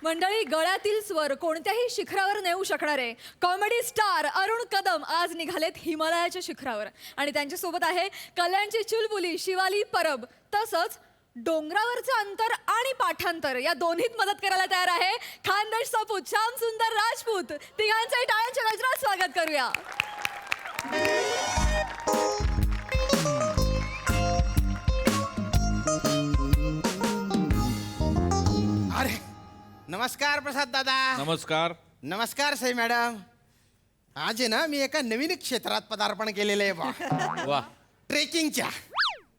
मंडळी, गळ्यातील स्वर कोणत्याही शिखरावर नेऊ शकणारे कॉमेडी स्टार अरुण कदम आज निघालेत हिमालयाच्या शिखरावर आणि त्यांच्यासोबत आहे कल्याणची चुलबुली शिवाली परब. तसंच डोंगरावरचं अंतर आणि पाठांतर या दोन्हीत मदत करायला तयार आहे खानदेश सपूत श्याम सुंदर राजपूत. तिघांचंही टाळ्यांच्या गजरात स्वागत करूया. अरे नमस्कार प्रसाद दादा. नमस्कार. नमस्कार सई मॅडम. आज आहे ना मी एका नवीन क्षेत्रात पदार्पण केलेलं आहे बा. वा. ट्रेकिंगच्या.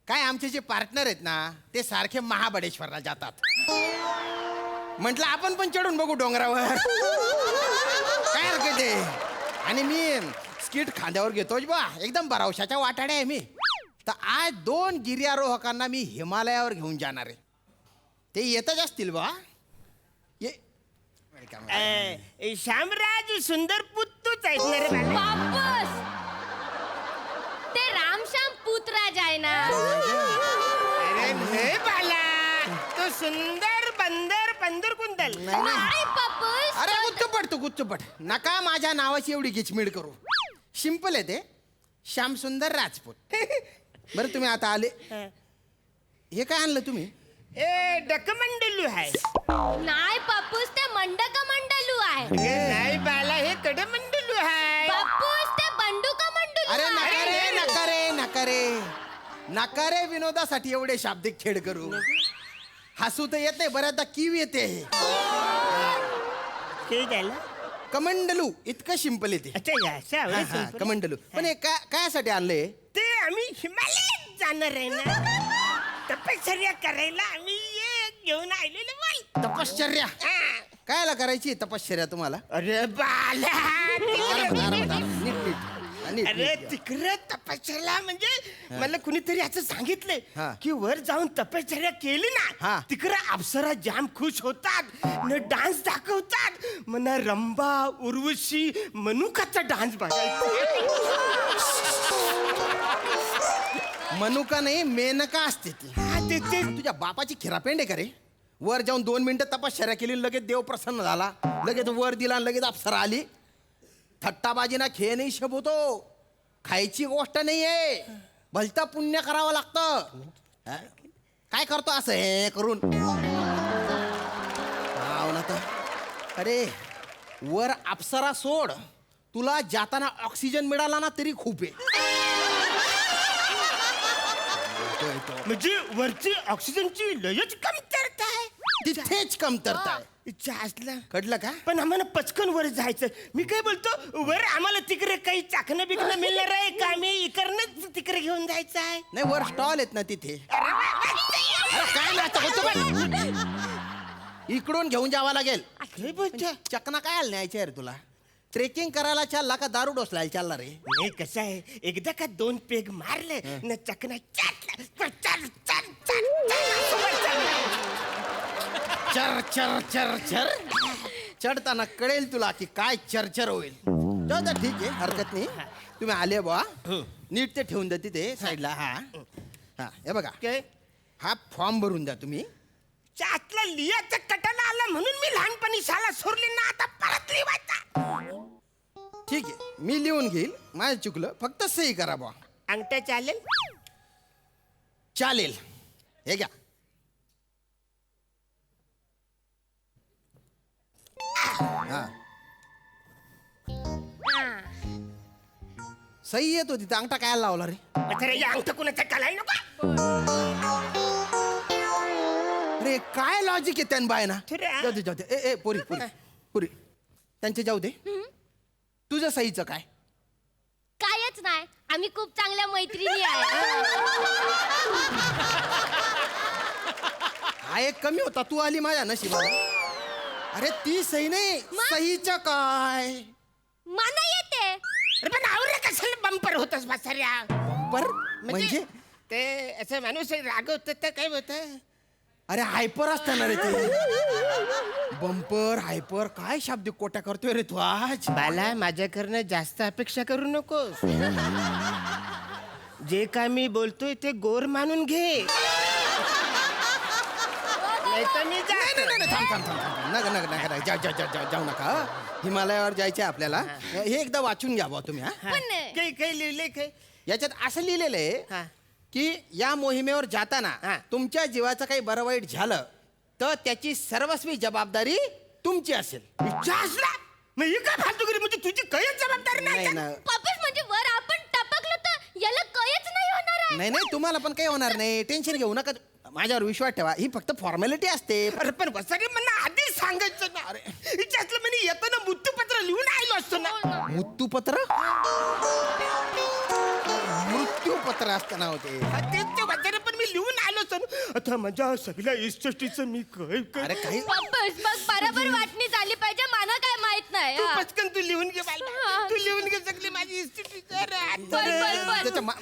काय आमचे जे पार्टनर आहेत ना ते सारखे महाबळेश्वरला जातात. म्हटलं आपण पण चढून बघू डोंगरावर. काय हरकत आहे. आणि मी स्किट खांद्यावर घेतोच बा. एकदम बरावशाच्या वाटाड्या आहे मी. तर आज 2 गिर्यारोहकांना मी हिमालयावर घेऊन जाणार आहे. ते येतच असतील बा. श्यामराज सुंदर पुत्तूच आहेत ना रे बाळा. वापस ते रामश्याम पुतराज आहे ना. अरे नाही बाला, तो सुंदर बंदर पंदर कुंदल. नाही पप्पूस. अरे गुच्चपट तू गुच्चपट. नका माझ्या नावाची एवढी गिचमिड करू. सिंपल आहे ते. श्याम सुंदर राजपूत. बरं तुम्ही आता आले. हे काय आणलं तुम्ही? ए डकमंडलू आहे. नाही पप्पूस, ते मंडक मंडलू आहे. नाही बाला, हे कडमंडलू आहे. पप्पूस, ते बंडूका मंडलू अरे नका आहे. रे नका रे नका रे नका रे विनोदासाठी एवढे शाब्दिक खेळ करू. हसू तर येते बऱ्याचदा कीव येते. ते झालं. कमंडलू इतकं सिंपल येते. अच्छा असं आवडे simple. कमंडलू. पण हे कायसाठी आणलंय? ते आम्ही हिमालयात जाणार आहे ना. तपश्चर्या करायला आम्ही घेऊन आलेले बोल. तपश्चर्या कायला करायची तपश्चर्या तुम्हाला? अरे बाला, नीट नीट. नीट, अरे नीट. तिकडे तपश्चर्या म्हणजे मला कुणीतरी असं सांगितलंय हा. की वर जाऊन तपश्चर्या केली हा. ना तिकडे अप्सरा जाम खुश होतात. न डान्स दाखवतात. मना रंबा उर्वशी मनुकाचा डान्स बघायचा. मनुका नाही मेनका असते ती. ते तुझ्या बापाची खिरापेंड आहे का रे? वर जाऊन 2 मिनिटं तपश्चर्या केली, लगेच देव प्रसन्न झाला, लगेच वर दिला, लगेच अप्सरा आली. थट्टाबाजीना खेळ नाही शोभतो. खायची गोष्ट नाहीये. भलतं पुण्य करावं लागतं. हा? काय करतो असं हे करून? हाव ना तर. अरे वर अप्सरा सोड, तुला जाताना ऑक्सिजन मिळाला ना तरी खूप आहे. म्हणजे वरची ऑक्सिजनची लयच कमतरता आहे. तिथेच कमतरता आहे. इच्छा असला कळलं का? पण आम्हाला पचकन वर जायचं. मी काय बोलतो, वर आम्हाला तिकडे काही चाकणं बिकणं मिळणार आहे का? आम्ही इकडनंच तिकडे घेऊन जायचं आहे. नाही वर स्टॉल आहेत ना तिथे. अरे काय नाटक होतं बा? इकडून घेऊन जावं लागेल. काय बोलतो? चकना काय न्यायचे रे तुला? ट्रेकिंग करायला चालला का दारू डोसलायला चालला रे? नाही कसं आहे, एकदा का 2 पेग मारले न चकना चाटला. चर चर चर चर. चढताना कळेल तुला की काय चरचर होईल. जाऊ दे, ठीक आहे, हरकत नाही. तुम्ही आले बा. नीट ते ठेवून द्या तिथे साईडला. हा हा हे बघा, काय हा फॉर्म भरून द्या तुम्ही. चाटला लिहायचं कटाला आला म्हणून मी लहानपणी शाळा सोडली ना. आता परत लिहायचा. ठीक आहे, मी लिहून घेईल. माझं चुकलं, फक्त सही करा बा. अंगठा चालेल? चालेल. हे घ्या. हा सही येत होती. अंगठा काय लावला रे? अरे या अंगठा कुणाचा कलाय नको. अरे काय लॉजिक आहे त्यान बाय ना. खरं. जाऊ दे जाऊ दे. ए पोरी पोरी पोरी त्यांचे जाऊ दे. तुझं सहीचं काय? कायच नाही, आम्ही खूप चांगल्या मैत्रिणी आहे. हा एक कमी होता, तू आली माझ्या नशिबाला. अरे ती सही नाही, सहीचं काय? मला येते. अरे पण आवरे कशाला बंपर होतस बसाऱ्या? पर म्हणजे ते असं माणूस रागवत तर काय होत? अरे हायपर असताना रे ते. बंपर हायपर काय शाब्दिक कोट्या करतोय रे तू आज? बाला, माझ्याकडनं जास्त अपेक्षा करू नकोस. जे काय मी बोलतोय ते गोर मानून घे. नाही तर मी नाही, थांब थांब थांब थांब. नका नका नका नका. जाऊ नका हं. हिमालयावर जायचंय आपल्याला. हे एकदा वाचून घ्या बुवा तुम्ही. हा पण काही लिहिले काही याच्यात असं लिहिलेलं हा. आहे की या मोहिमेवर जाताना हा. तुमच्या जीवाचं काही बरं वाईट झालं तर त्याची सर्वस्वी जबाबदारी तुमची असेल. विचारला मग ही काय फालतूगिरी म्हणजे तुझी काहीच जबाबदारी नाही नाही का? ना पप्पीस म्हणजे वर आपण टपकलो तर याला कळच नाही होणार आहे. नाही नाही तुम्हाला पण काही होणार नाही. टेन्शन घेऊ नका. माझ्यावर विश्वास ठेवा. ही फक्त फॉर्मॅलिटी असते. अरे पण वसारे मला आधीच सांगायचं ना. अरे विचारलं म्हणजे येताना मृत्यूपत्र लिहून आलो असतो ना. मृत्यूपत्र मृत्यूपत्र असताना होते. तेच ते वसारे पण मी लिहून आलो असतो ना. आता माझ्या सगळ्या इष्टटीचं मी काय अरे काही पप्पीस बघ बरोबर वाटणी झाली पाहिजे मला काय माहित नाही तू हा. पटकन तू लिहून घे बाळा. हा. तू लिहून घे सगळी माझी इष्टटी त्याच्या मा-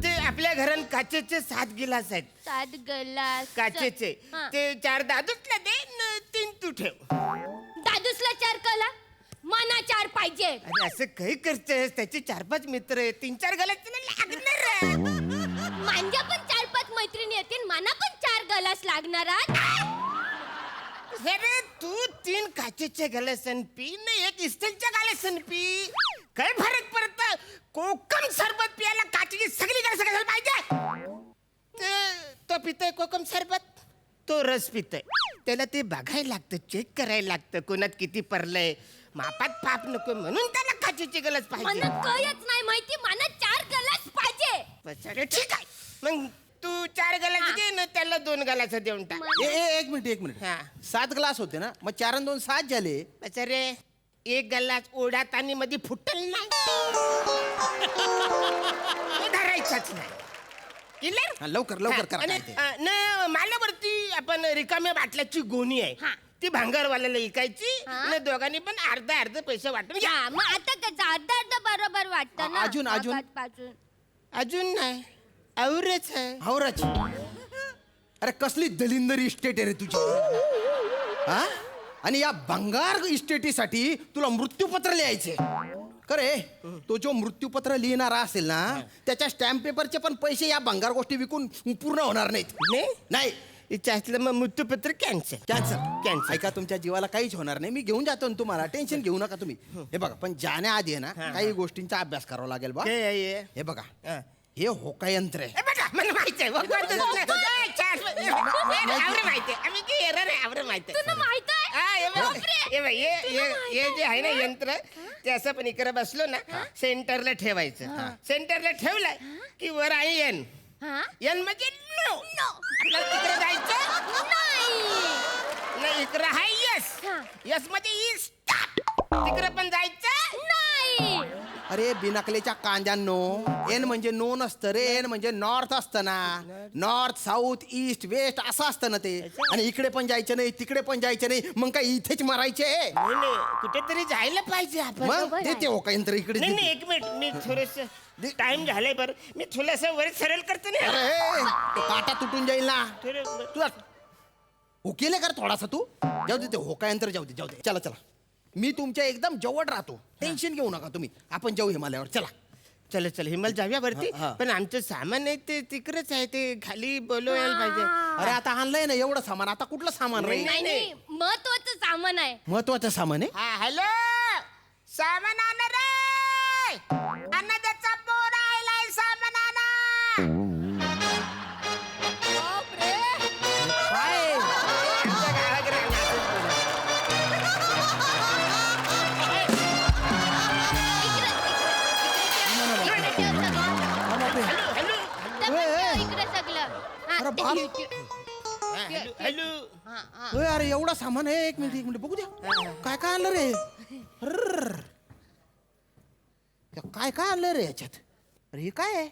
ते आपल्या घरात काचेचे 7 गिलास आहेत. 7 ग्लास काचेचे हा. ते 4 दादूचला दे न 3 तू ठेव. दादूसला 4 कला मना 4 पाहिजे. अरे असं काही करतेस त्याचे 4-5 मित्र आहेत 3-4 गलास तुला लागणार. माझ्या पण 4-5 मैत्रिणी येतील मना पण 4 ग्लास लागणार आहेत. अरे तू 3 काचेचे गलासन पी न 1 स्टीलच्या गलासन पी. काय फरक पडत. कोकम सरबत पियाला काचेची सगळी गलास कशाला पाहिजे. तो पितोय कोकम सरबत तो रस पितोय त्याला ते बघायला लागतं चेक करायला लागतं कोणात किती पडलंय. मापात पाप नको म्हणून त्याला काचेची गलास मला पाहिजे. कळच नाही माहिती मला 4 ग्लास पाहिजे. अरे ठीक आहे मग तू 4 गलास घे ना त्याला 2 गलास देऊन टाक. एक मिनिट हा. 7 ग्लास होते ना मग 4 आणि 2 7 झाले. अरे 1 गलास ओढ्यात आणि मध्ये फुटल नाही. तो धरायचाच नाही. Clear? हा, लवकर लवकर हा, करा आणि, काय ते. न माल्यावरती आपण रिकाम्या बाटल्याची गोणी आहे हा. ती भांगारवाल्याला विकायची हा. न दोघांनी पण अर्धा पैसे वाटून घ्या. हा, मग आता कसं अर्धा बरोबर वाटतं ना अजून. पाच-पाचून. अजून नाही आवरच आहे. हावराची. अरे कसली दलिंदर इस्टेट आहे रे तुझी. हा आणि या भंगार इस्टेटीसाठी तुला मृत्यूपत्र लिहायचे. खरे तो जो मृत्यूपत्र लिहिणारा असेल ना त्याच्या स्टॅम्प पेपरचे पण पैसे या भंगार गोष्टी विकून पूर्ण होणार नाहीत. नाही इच्छा असलं मग मृत्यूपत्र कॅन्सल. कॅन्सल. ऐका तुमच्या जीवाला काहीच होणार नाही. मी घेऊन जातो ना तुम्हाला. टेन्शन घेऊ नका तुम्ही. हे बघा पण जाण्याआधी आहे ना काही गोष्टींचा अभ्यास करावा लागेल बा. हे बघा हा. हे होका यंत्र आहे. बघा मला माहिती आहे माहिती आहे आम्ही की एरर आहे आवडे माहिती आहे. तुला माहित आहे हे जे आहे ना यंत्र ते असं पण इकडे बसलो ना सेंटरला ठेवायचं. सेंटरला ठेवलंय की वर आहे एन. हा? एन म्हणजे नो. आपल्याला तिकडे जायचं नाही. इकडे आहे यस. हा. यस मध्ये स्टार्ट. तिकडे पण जायचं नाही. अरे बिनाकलेच्या कांद्यांनो एन म्हणजे नो नसतं रे. एन म्हणजे नॉर्थ असतं ना. नॉर्थ साऊथ ईस्ट वेस्ट असं असतं ना ते. आणि इकडे पण जायचं नाही तिकडे पण जायचं नाही. मग काय इथेच मारायचे. नाही कुठेतरी जायला पाहिजे आपण. मग देते होका यंत्र इकडे नाही देते. 1 मिनिट मी थोडस टाइम झालाय बरं मी थोडस वर सरळ करतो अरे ना. हे, तो काटा तुटून जाईल ना. थोडं- तुला हुकेले कर थोडासा तू. जाऊ दे ते होका यंत्र जाऊ दे. चला चला मी तुमच्या एकदम जवळ राहतो. टेन्शन घेऊ नका तुम्ही. आपण जाऊ हिमालयावर चला. चल हिमाल जाऊया वरती. हा, हा. पण आमचं सामान आहे ते तिकडेच आहे ते खाली बोलवायला पाहिजे. अरे आता आणलंय ना एवढं सामान. आता कुठलं सामान राहील. नाही नाही महत्वाचं सामान आहे. महत्वाचं सामान आहे. हा हॅलो सामान आणा रे. अन्नदाचा पोर आलाय सामान आणा. बापरे. काय आमच्या गावाकडे असंच बोलतात. इकडे सगळं हा, अरे बाप. हा, हॅलो हा, हा. होय, अरे एवढा सामान आहे. एक मिनिट बघू द्या. काय काय आणलं रे. अर्रर्र. काय काय आणलं रे याच्यात. अरे हे काय आहे.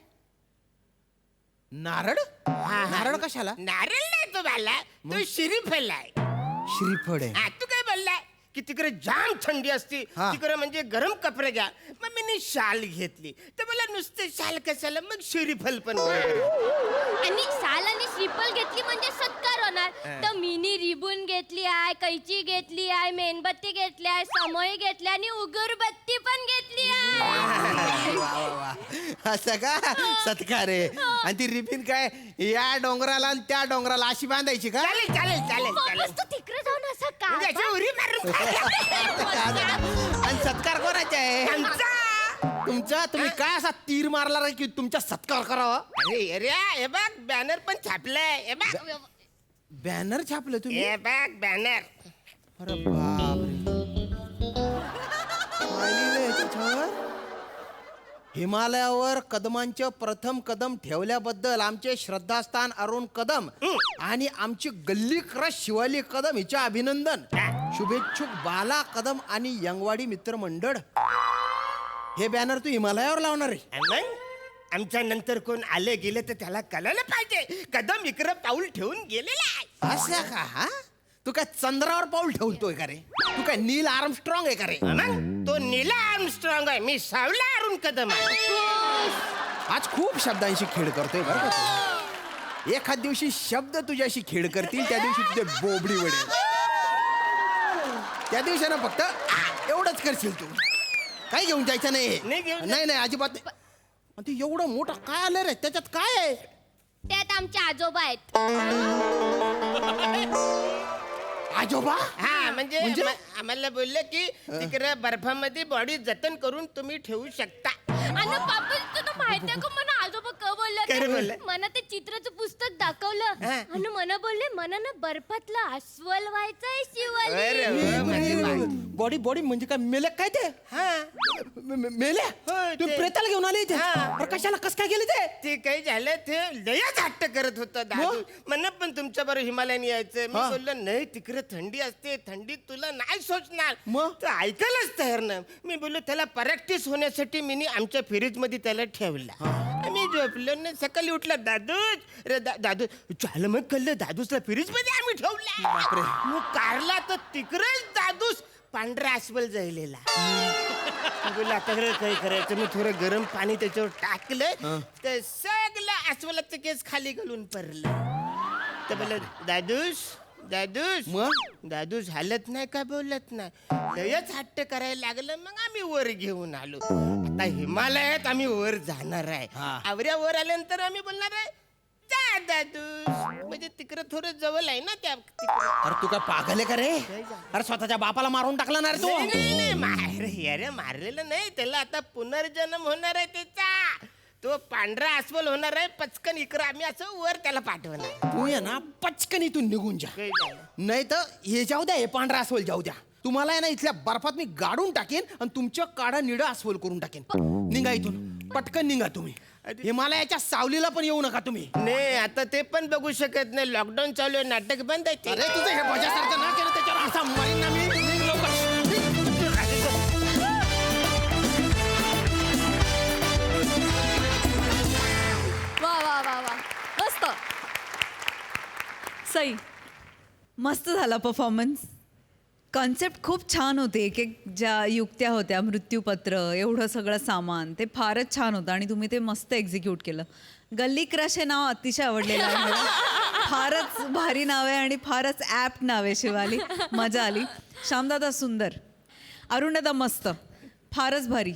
नारळ. नारळ कशाला. नारळ नाही तो बाला तो श्रीफल आहे. श्रीफळ आहे. हा, तू काय बोललाय की तिकडे जाम थंडी असते हा. तिकडे म्हणजे गरम कपडे घ्या. मग मी शाल घेतली तर मला नुसतं शाल कशाला मग श्रीफल पण आणि शाल आणि श्रीफल घेतली म्हणजे सत्कार होणार तर मिनी रिबून घेतली घेतली आहे, कैची घेतली आहे, मेणबत्ती घेतली आहे, समई घेतली आणि उगरबत्ती पण घेतली आहे. वा, वा, वा. असं का सत्कार आहे. आणि ती रिबीन काय या डोंगराला आणि त्या डोंगराला अशी बांधायची का? चालेल चालेल चालेल चालेल वापस तू तिकडे जाऊन असं का? उगाच उडी मारून आणि सत्कार कोणाचा आहे? आमचा. तुमचा? तुम्ही काय असा तीर मारला रे की तुमचा सत्कार करावा? अरे अरे हे बघ बॅनर पण छापलंय. हे बघ बॅनर छापलं तुम्ही? हे बघ बॅनर. अरे बापरे. काय लिहिलंय त्याच्यावर? हिमालयावर कदमांचे प्रथम कदम ठेवल्याबद्दल आमचे श्रद्धास्थान अरुण कदम आणि आमची गल्ली क्रश शिवाली कदम हिचे अभिनंदन. शुभेच्छुक बाला कदम आणि यंगवाडी मित्र मंडळ. हे बॅनर तू हिमालयावर लावणार आहे? मग आमच्या नंतर कोण आले गेले तर त्याला कळायला पाहिजे कदम इकडं पाऊल ठेवून गेलेला आहे. असं का? हा, तू काय चंद्रावर पाऊल ठेवतोय का रे? तू काय नील आर्मस्ट्रॉंग आहे का रे? मग तो नीला आर्मस्ट्रॉंग आहे, मी सावला अरुण कदम आहे. आज खूप शब्दांशी खेळ करतोय बरं का तू. एखाद दिवशी शब्द तुझ्याशी खेळ करतील, त्या दिवशी तुझे बोबडी वडेल. त्या दिवशी ना फक्त एवढंच करशील तू. काही घेऊन जायचं नाही नाही. घेऊन नाही नाही अजिबात नाही. आणि ते एवढं मोठं काय आलं रे त्याच्यात? काय आहे? त्यात आमचे आजोबा आहेत. आजोबा? हा म्हणजे म्हणजे? आम्हाला बोलले की तिकडे बर्फामध्ये बॉडी जतन करून तुम्ही ठेवू शकता. आणि बाबा तुला माहितीये का मला आजोबा का काय रे बोलले बोलले? मला ते चित्राचं पुस्तक दाखवलं हा. आणि मला बोलले मला ना बर्फातलं अस्वल व्हायचंय शिवाली. अरे वा, म्हणजे बाई. बॉडी बॉडी म्हणजे काय मेले काय ते? हा मेल्या? होय, तू ते. प्रेताला घेऊन आले इथे? हा. अरे कशाला कस काय गेले ते? ते काही झालं ते लयच हट्ट करत होता दादू. म्हणा पण तुमच्या बरोबर हिमालयाने यायचं. मी हा. बोललो नाही तिकडे थंडी असते, थंडीत तुला नाही सोचणार. मग? तो ऐकायलाच तयार ना. मी बोललो त्याला प्रॅक्टिस होण्यासाठी मी आमच्या फ्रीज मध्ये त्याला ठेवला. आम्ही झोपलो ना, सकाळी उठला दादूच रे दादू झालं मग कळलं दादूसला फ्रीज मध्ये आम्ही ठेवला. मग कारला तर तिकडेच दादूस पांढरा अस्वल जायलेला. बोला आता काय करायचं? मी थोडं गरम पाणी त्याच्यावर टाकलं तर सगळं अस्वलाचं केस खाली घालून पडलं. तर बोल दादूस दादूस मग? दादूस हालत नाही का बोलत नाही. लयच हट्ट करायला लागलं. मग आम्ही वर घेऊन आलो. आता हिमालयात आम्ही वर जाणार आहे. हा. आवऱ्या वर आल्यानंतर आम्ही बोलणार आहे जा दादूस. म्हणजे तिकडं थोडं जवळ आहे ना त्या तिकडं. अरे तू काय पागल आहे का रे? अरे स्वतःच्या बापाला मारून टाकला ना रे तू? अरे मारलेलं नाही त्याला. आता पुनर्जन्म होणार आहे त्याचा. तो पांढरा अस्वल होणार आहे. पचकन इकडं आम्ही असं वर त्याला पाठवणार. तू ये ना पचकन इथून निघून जा. काय झालं? नाही तर हे जाऊ द्या, हे पांढरा अस्वल जाऊ द्या. तुम्हाला आहे ना इथल्या बर्फात मी गाडून टाकेन आणि तुमच्या काढा निळा अस्वल करून टाकेन. निघा इथून, पटकन निघा तुम्ही. हिमालयाच्या सावलीला पण येऊ नका तुम्ही. नाही आता ते पण बघू शकत नाही. लॉकडाऊन चालू आहे, नाटक बंद आहे ते. अरे तुझं हे बजासारखं ना केलं त्याच्यावर असा मारीन ना मी. निघ लवकर. वा वा वा वा मस्त. सई मस्त झाला परफॉर्मन्स. कॉन्सेप्ट खूप छान होते. एक एक ज्या युक्त्या होत्या, मृत्यूपत्र, एवढं सगळं सामान, ते फारच छान होतं आणि तुम्ही ते मस्त एक्झिक्यूट केलं. गल्ली क्रश हे नाव अतिशय आवडलेलं आहे मला. फारच भारी नाव आहे आणि फारच ॲप्ट नाव आहे शिवाली. मजा आली. श्यामदादा सुंदर, अरुणदादा मस्त, फारच भारी.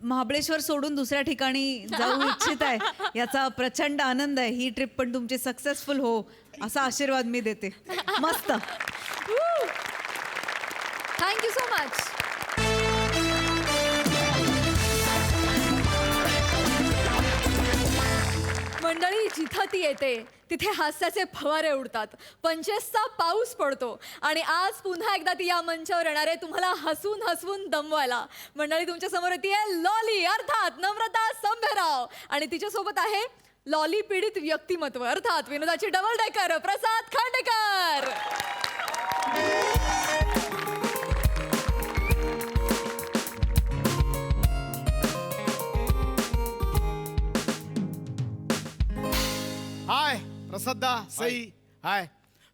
महाबळेश्वर सोडून दुसऱ्या ठिकाणी जाऊ इच्छित आहे याचा प्रचंड आनंद आहे. ही ट्रिप पण तुमची सक्सेसफुल हो असा आशीर्वाद मी देते. मस्त. Thank you so much. मंडळी जिथं ती येते तिथे हास्याचे फवारे उडतात, पंचेसचा पाऊस पडतो आणि आज पुन्हा एकदा ती या मंचावर येणार आहे तुम्हाला हसून हसवून दमवायला. मंडळी तुमच्या समोर येते लॉली अर्थात नम्रता संभेराव आणि तिच्या सोबत आहे लॉली पीडित व्यक्तिमत्व अर्थात विनोदाची डबल डेकर प्रसाद खांडेकर. हाय प्रसादा सई. हाय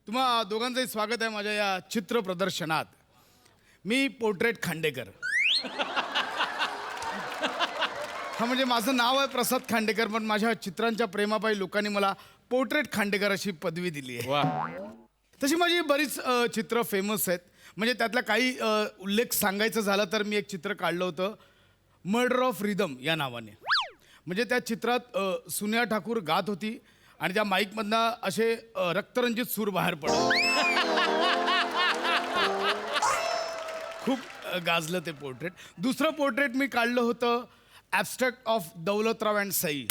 तुम्हा दोघांचंही स्वागत आहे माझ्या या चित्र प्रदर्शनात. मी पोर्ट्रेट खांडेकर. हा म्हणजे माझं नाव आहे प्रसाद खांडेकर, पण माझ्या चित्रांच्या प्रेमापायी लोकांनी मला पोर्ट्रेट खांडेकर अशी पदवी दिली आहे. तशी माझी बरीच चित्र फेमस आहेत. म्हणजे त्यातला काही उल्लेख सांगायचं झाला तर मी एक चित्र काढलं होतं मर्डर ऑफ रिदम या नावाने. म्हणजे त्या चित्रात सुनिया ठाकूर गात होती आणि त्या माईकमधनं असे रक्तरंजित सूर बाहेर पडले. खूप गाजलं ते पोर्ट्रेट. दुसरं पोर्ट्रेट मी काढलं होतं abstract of Daulatrao and Sai.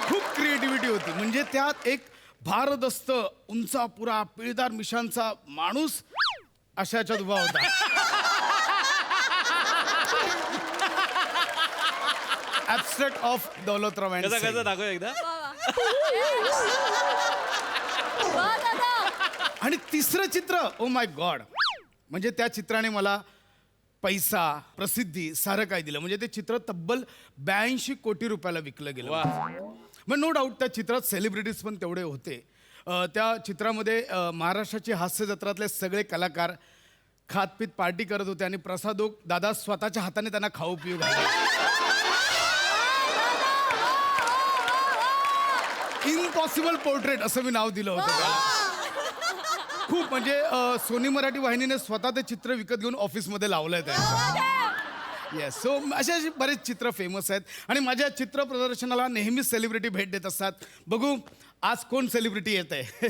खूप क्रिएटिव्हिटी होती. म्हणजे त्यात एक भारदस्त उंचा पुरा पिळदार मिशांचा माणूस अशाच्यात उभा होता. ॲब्स्ट्रॅक्ट ऑफ दौलतराव अँड कसं सई. कसं दाखव एकदा. वा दादा. आणि तिसरं चित्र ओ माय गॉड. म्हणजे त्या चित्राने मला पैसा प्रसिद्धी सारं काय दिलं. म्हणजे ते चित्र तब्बल 82 कोटी रुपयाला विकलं गेलं. मग नो डाऊट त्या चित्रात सेलिब्रिटीज पण तेवढे होते. त्या चित्रामध्ये महाराष्ट्राची हास्य जत्रातले सगळे कलाकार खातपीत पार्टी करत होते आणि प्रसादोक दादा स्वतःच्या हाताने त्यांना खाऊ पिऊ घालले. इम्पॉसिबल पोर्ट्रेट असं मी नाव दिलं होतं त्याला. खूप म्हणजे सोनी मराठी वाहिनीने स्वतः ते चित्र विकत घेऊन ऑफिसमध्ये लावलंय त्यांच्या. येस. सो असे बरेच चित्र फेमस आहेत आणि माझ्या चित्र प्रदर्शनाला नेहमीच सेलिब्रिटी भेट देत असतात. बघू आज कोण सेलिब्रिटी येत आहे.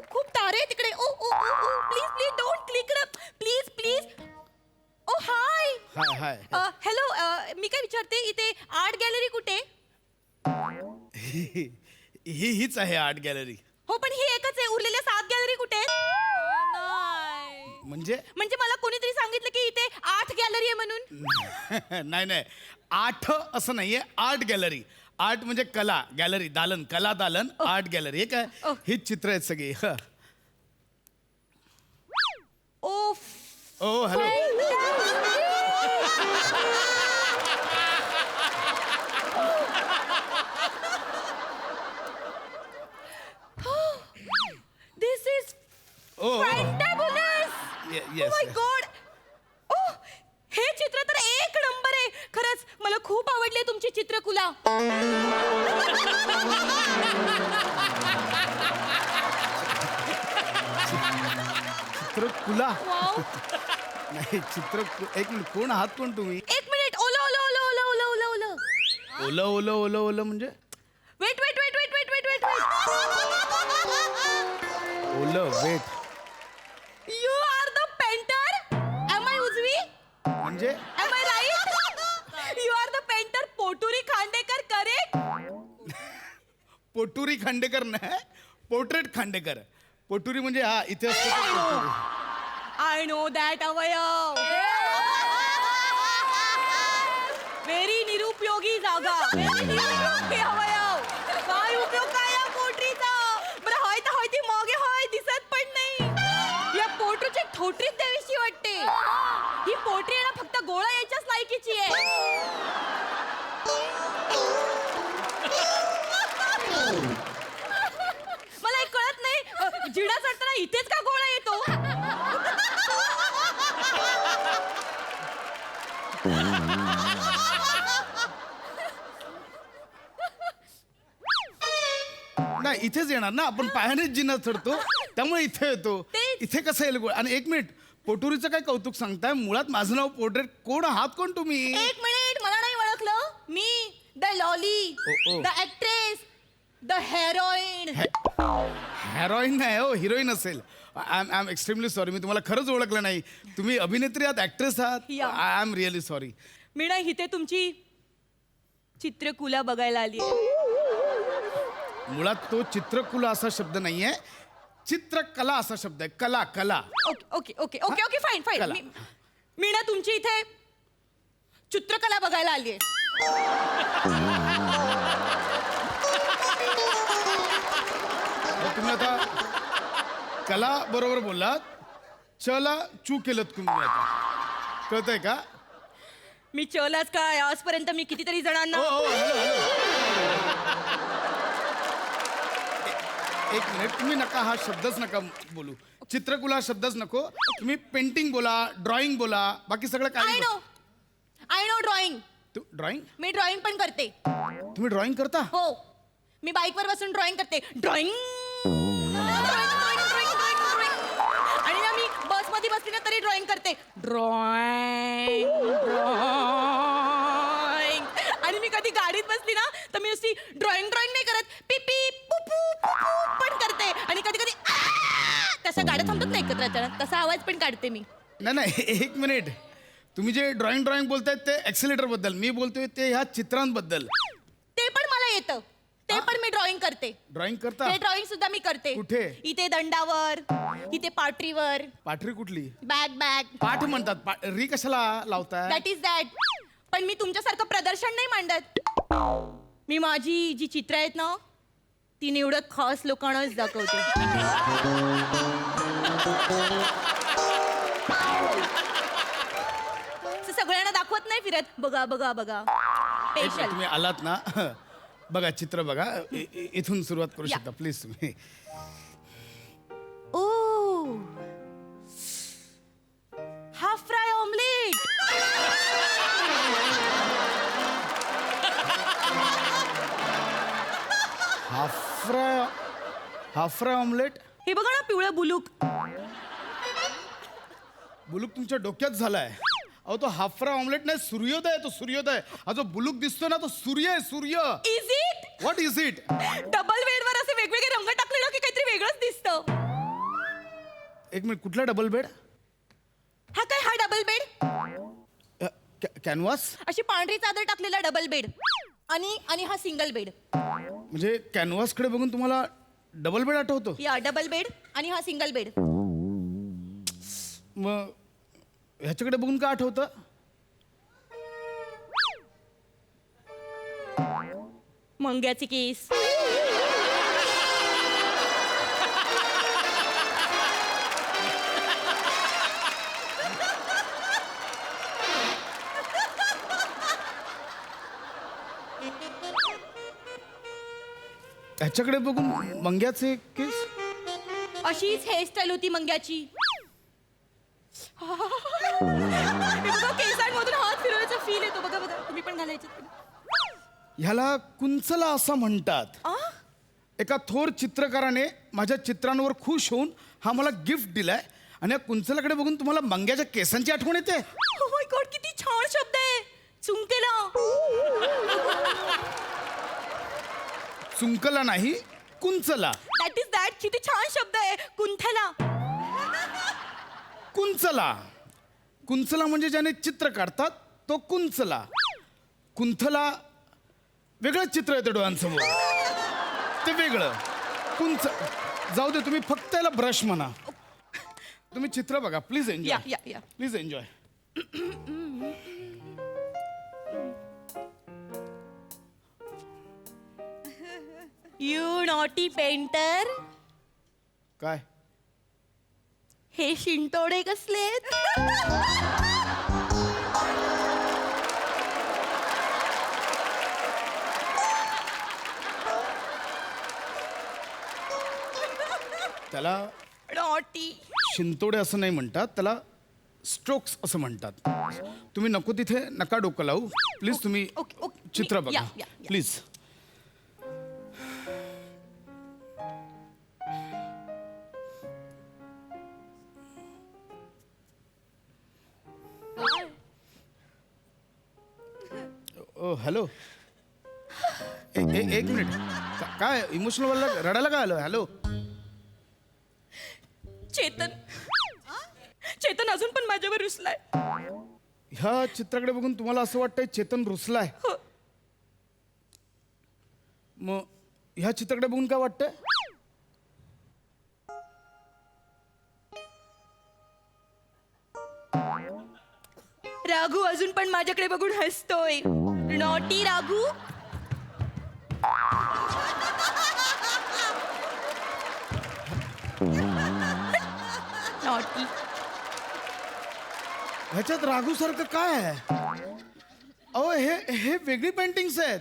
खूप तारे आहे तिकडे. Oh oh please please don't click please please. Oh hi hi hi. Hello. मी काय विचारते इथे आर्ट गॅलरी कुठे? हीच आहे आर्ट गॅलरी. हो पण ही एकच आहे. उरलेल्या 7 गॅलरी कुठे आहेत? म्हणजे म्हणजे मला कोणीतरी सांगितलं की इथे 8 गॅलरी आहे म्हणून. नाही नाही 8 असं नाहीये. Art gallery. आर्ट म्हणजे कला. गॅलरी दालन. कला दालन. Art gallery. हे काय हीच चित्र आहेत सगळी. ओफ. Oh hello. This is fantabulous. Yes. My god. Oh हे चित्र तर एक नंबर आहे. खरंच मला खूप आवडली तुमची चित्रकला. चित्रकुला. नाही एक मिनिट. कोण आहात कोण तुम्ही? एक मिनिट. ओला ओला ओला ओला ओला ओला ओला. ओलं ओलं ओलं ओलं म्हणजे wait wait wait wait wait wait wait wait. ओलं wait you are the painter. Am I उजवी? म्हणजे am I right? You are the painter पोटुरी खांडेकर करेक्ट? पोटुरी खांडेकर नाही. पोर्ट्रेट खांडेकर. पोटुरी म्हणजे हा इथे असतो तो पोटुरी. आय नो दॅट अवयव. व्हेरी निरुपयोगी जागा. Very निरुपयोगी अवयव. काय उपयोग काय या पोटरीचा? बरं होय तर होय ती मागे होय दिसत पण नाही. या पोटरीच्या ठोटरीत द्यावीशी वाटते. ही पोटरी आहे ना फक्त गोळा यायच्याच लायकीची आहे. मला एक कळत नाही जिडा चढताना इथेच का गोळा येतो? नाही इथेच येणार ना. आपण पायानेच जिना चढतो त्यामुळे इथे येतो. तेच. इथे कसं येईल गोळ. आणि एक मिनिट. पोटुरीचं काय कौतुक सांगताय. मुळात माझं नाव पोर्ट्रेट. कोण आहात कोण तुम्ही? एक मिनिट. मला नाही ओळखलं. मी the Lolly. Oh. The actress. The heroin. Heroin नाही हो. हिरोईन असेल. I am extremely sorry. मी तुम्हाला खरंच ओळखलं नाही. तुम्ही अभिनेत्री आहात. ऍक्ट्रेस आहात. या. I am really sorry. मी ना इथे तुमची चित्रकुला बघायला आली. मुळात तो चित्रकुला असा शब्द नाहीये. चित्रकला असा शब्द आहे. कला कला. Okay okay okay okay okay fine fine. कला. मी ना तुमची इथे चित्रकला बघायला आली आहे. तुम्ही आता कला बरोबर बोललात. चला चू केलं तुम्ही आता. कळतंय का? मी चलाच काय आजपर्यंत मी कितीतरी जणांना हो, हो, हॅलो, हॅलो. एक मिनिट, तुम्ही नका हा शब्दच नका बोलू. चित्रकला शब्दच नको. तुम्ही पेंटिंग बोला, ड्रॉइंग बोला, बाकी सगळं आय काय. No drawing. तू ड्रॉइंग, मी ड्रॉइंग पण करते. तुम्ही ड्रॉइंग करता. हो, मी बाईकवर बसून ड्रॉइंग करते. ड्रॉइंग आणि ना मी बसमध्ये बसली ना तरी ड्रॉइंग करते. ड्रॉइंग आणि मी कधी गाडीत बसली ना तर मी नुसती ड्रॉइंग नाही करत, पिपी पुपू पण करते. आणि कधी कधी तसा गाड्या थांबतात ना एकत्र, तसा आवाज पण काढते मी. नाही, एक मिनिट. तुम्ही जे ड्रॉइंग बोलतायत ते एक्सिलेटर बद्दल, मी बोलतोय ते ह्या चित्रांबद्दल. ते पण मला येतं, ते पण मी ड्रॉइंग करते. ड्रॉइंग करता. हे ड्रॉइंग सुद्धा मी करते. कुठे? इथे दंडावर, इथे पाटरीवर, पाठरी कुठली? बॅग. पाठ म्हणतात. री कशाला लावताय? That is that. पण मी तुमच्यासारखं प्रदर्शन नाही मांडत. मी माझी जी चित्र आहेत ना ती निवडक खास लोकांनाच दाखवते. असं सगळ्यांना दाखवत नाही फिरत. बघा एक स्पेशल. तुम्ही आलात ना, बघा चित्र बघा. इथून सुरुवात करू या. शकता प्लीज तुम्ही. Oh, half fry omelette. Half fry omelette. हे बघा ना पिवळं बुलूक. बुलूक तुमच्या डोक्यात झालाय. अहो तो हाफ फ्राय ऑमलेट नाही, सूर्योदय. तो सूर्योदय. हा जो बुलूक दिसतो ना तो सूर्य आहे, सूर्य. Is it? What is it? Double बेडवर असे वेगवेगळे रंग टाकले ना की काहीतरी वेगळंच दिसतं. एक मिनिट, कुठला डबल बेड? हा काय, हा डबल बेड? कॅनव्हास अशी पांढरी चादर टाकलेला डबल बेड आणि हा सिंगल बेड. म्हणजे कॅनव्हास कडे बघून तुम्हाला डबल बेड आठवतो? या डबल बेड आणि हा सिंगल बेड. मग ह्याच्याकडे बघून काय आठवतं? मंग्याची केस. ह्याच्याकडे बघून मंग्याचे केस. अशीच हेअरस्टाईल होती मंग्याची. केसांमधून हात फिरवायचा फील येतो. बघा तुम्ही पण घालायचे. ह्याला कुंचला असं म्हणतात. एका थोर चित्रकाराने माझ्या चित्रांवर खुश होऊन हा मला गिफ्ट दिलाय. आणि या कुंचलाकडे बघून तुम्हाला मंग्याच्या केसांची आठवण येते? Oh my God, किती छान शब्द आहे. चुंकेला. चुंकला नाही, कुंचला. That is that. किती छान शब्द आहे. कुंथला. कुंचला. कुंचला म्हणजे ज्याने चित्र काढतात तो कुंचला. कुंथला वेगळं चित्र येतं डोळ्यांसमोर, ते वेगळं. जाऊ दे, तुम्ही फक्त याला ब्रश म्हणा. तुम्ही चित्र बघा प्लीज. एन्जॉय. या. Please enjoy. You naughty painter. काय? हे शिंतोडे कसलेत? त्याला नॉटी. शिंतोडे असं नाही म्हणतात, त्याला स्ट्रोक्स असं म्हणतात. तुम्ही नको तिथे नका डोकं लावू प्लीज. तुम्ही ओके. चित्र बघा या. प्लीज. ओ हॅलो. एक मिनिट. काय इमोशनल वाला रडायला काय आलं? हॅलो. चेतन अजून पण माझ्यावर रुसलाय. ह्या चित्राकडे बघून तुम्हाला असं वाटतंय चेतन रुसलाय? हो. मग ह्या चित्राकडे बघून काय वाटतंय? राघू अजून पण माझ्याकडे बघून हसतोय. नॉटी राघू. नॉटी. ह्याच्यात राघू सारखं काय आहे? अहो हे वेगळी पेंटिंग्स आहेत.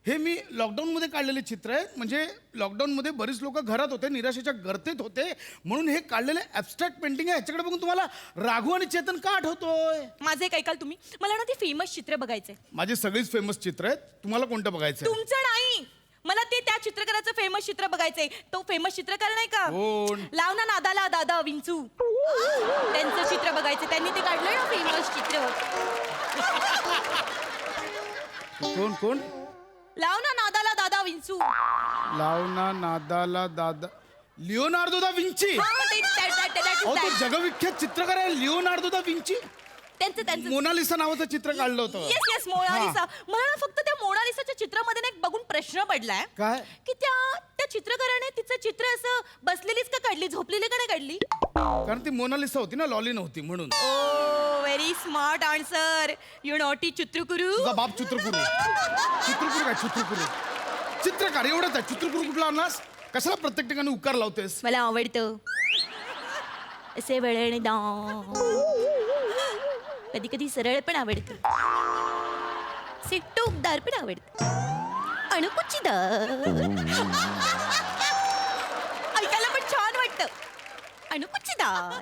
हे मी लॉकडाऊनमध्ये काढलेले चित्र आहेत. म्हणजे लॉकडाऊनमध्ये बरीच लोक घरात होते, निराशेच्या गर्तेत होते, म्हणून हे काढलेले ॲबस्ट्रॅक्ट पेंटिंग आहे. ह्याच्याकडे बघून तुम्हाला राघू आणि चेतन का आठवतोय? माझे एक ऐकाल तुम्ही, मला ना ते फेमस चित्र बघायचंय. माझी सगळीच फेमस चित्र आहेत. तुम्हाला कोणतं बघायचं? तुमचं नाही, मला ते त्या चित्रकाराचं फेमस चित्र बघायचंय. तो फेमस चित्रकार नाही का, कोण? लाव ना नादाला दादा विंचू, त्यांचं चित्र बघायचं. त्यांनी ते काढलंय ना फेमस चित्र. कोण? लाव ना नादाला दादा विंचू. लावना नादाला दादा, लिओनार्दो दा विंची. हा, अहो तो जगविख्यात चित्रकार आहे लिओनार्दो दा विंची. त्यांचं मोनालिसा नावाचं चित्र काढलं होतं. Yes Mona Lisa. मला ना फक्त त्या मोनालिसाच्या चित्रामध्ये ना एक बघून प्रश्न पडलाय, काय? की त्या चित्रकाराने तिचं चित्र असं बसलेलीच का काढली, झोपलेली का नाही काढली? कारण ती मोनालिसा होती ना, लॉली नव्हती म्हणून. Oh very smart answer, you naughty चित्रकुरू. तुझा बाप चित्रकुरू काय? चित्रकार एवढंच आहे. चित्रकुरू कुठला आणलास? कशाला प्रत्येक ठिकाणी उकार लावतेस? मला आवडतं असे वेळेने दा, कधी कधी सरळ पण आवडतं, सिट्टूकदार पण आवडतं, अणुकुचीदार, ऐकायला पण छान वाटतं, अणुकुचीदार.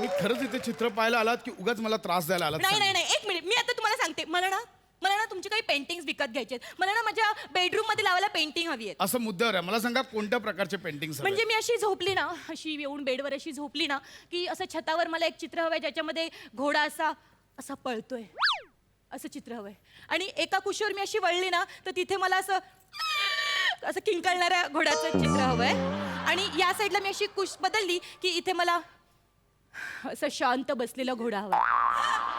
मी खरंच इथे चित्र पाहायला आलात की उगाच मला त्रास द्यायला आलात? नाही एक मिनिट, मी आता तुम्हाला सांगते. मला ना तुमची काही पेंटिंग्स विकत घ्यायचे आहेत. मला ना माझ्या बेडरूम मध्ये लावायला पेंटिंग हवी आहे. असं मुद्द्यावर आहे. मला सांगा कोणत्या प्रकारचे पेंटिंग्स? म्हणजे मी अशी झोपली ना, अशी येऊन बेडवर अशी झोपली ना, की असं छतावर मला एक चित्र हवंय ज्याच्यामध्ये घोडा असा पळतोय, असं चित्र हवंय. आणि एका कुशीवर मी अशी वळली ना, तर तिथे मला असं किंकाळणाऱ्या घोड्याचं चित्र हवंय. आणि या साईडला मी अशी कुश बदलली की इथे मला असं शांत बसलेला घोडा हवा,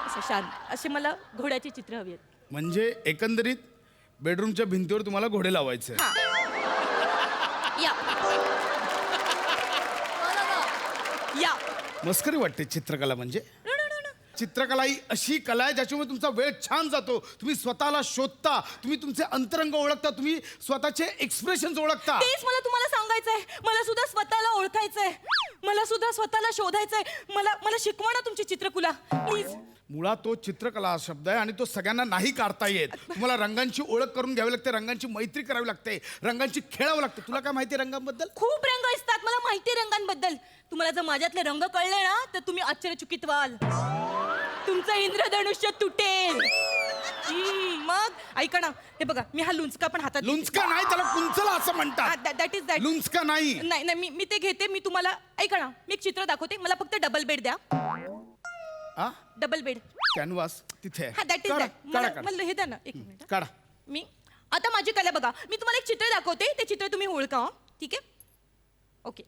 असं शांत, असे मला घोड्याचे चित्र हवी आहेत. म्हणजे एकंदरीत बेडरूमच्या भिंतीवर तुम्हाला घोडे लावायचे. या मस्करी वाटते चित्रकला म्हणजे. चित्रकला ही अशी कला आहे ज्याच्यामुळे तुमचा वेळ छान जातो. तुम्ही स्वतःला शोधता, तुम्ही तुमचे अंतरंग ओळखता, तुम्ही स्वतःचे एक्सप्रेशन ओळखता. तेच मला तुम्हाला सांगायचंय. मला सुद्धा स्वतःला ओळखायचंय, मला सुद्धा स्वतःला शोधायचंय. मला शिकवा ना तुमची चित्रकला प्लीज. मुळात तो चित्रकला हा शब्द आहे आणि तो सगळ्यांना नाही काढता येत. तुम्हाला रंगांची ओळख करून घ्यावी लागते, रंगांची मैत्री करावी लागते, रंगांची खेळावं लागतं. तुला काय माहिती रंगांबद्दल? खूप रंग असतात, मला माहिती आहे रंगांबद्दल. तुम्हाला जर माझ्यातले रंग कळले ना, तर तुम्ही आश्चर्यचकित व्हाल, तुमचं इंद्रधनुष्य तुटेल. मग ऐका ना, हे बघा मी हा लुंचका पण हातात. लुंचका नाही, त्याला कुंचला असं म्हणतात. That is that. लुंचका नाही. नाही मी ते घेते. मी तुम्हाला ऐका ना, मी एक चित्र दाखवते. मला फक्त डबल बेड द्या. डबल बेड कॅनव्हास तिथे हा, दॅट इज काढा, दॅट. काढा, काढा. मला हे द्या ना, एक मिनिट. काढा. मी आता माझी कला बघा. मी तुम्हाला एक चित्र दाखवते, ते चित्र तुम्ही ओळखा. हं? ठीक आहे, ओके.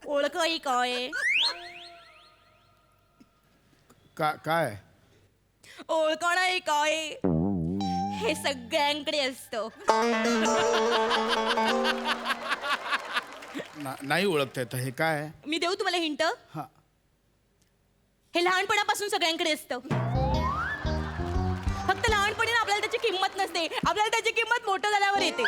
ओळख काय? काय ओळखण आहे काय? हे सगळ्यांकडे असतं. नाही ओळखता येतं. हे काय? मी देऊ तुम्हाला हिंट? हा, हे लहानपणापासून सगळ्यांकडे असतं. फक्त लहानपणी ना आपल्याला त्याची किंमत नसते, आपल्याला त्याची किंमत मोठं झाल्यावर येते.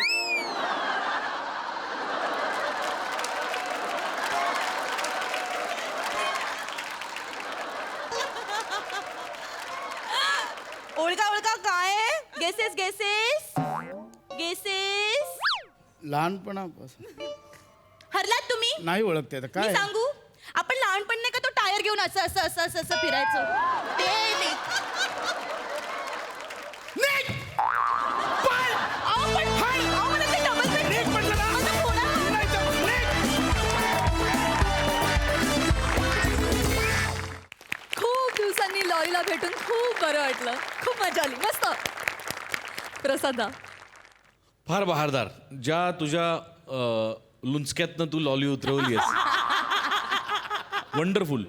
ओळखा काय? गेसेस. लहानपणापासून हरलात तुम्ही? नाही ओळखता येतं. मी काय? सांगू, आपण लहानपणी नाही का तो टायर घेऊन असं फिरायचो, ते खूप दिवसांनी लॉलीला भेटून खूप बरं वाटलं, खूप मजा आली. मस्त. प्रसादा, फार बहारदार. ज्या तुझ्या लुंचक्यातनं तू लॉली उतरवली आहेस, वंडरफुल.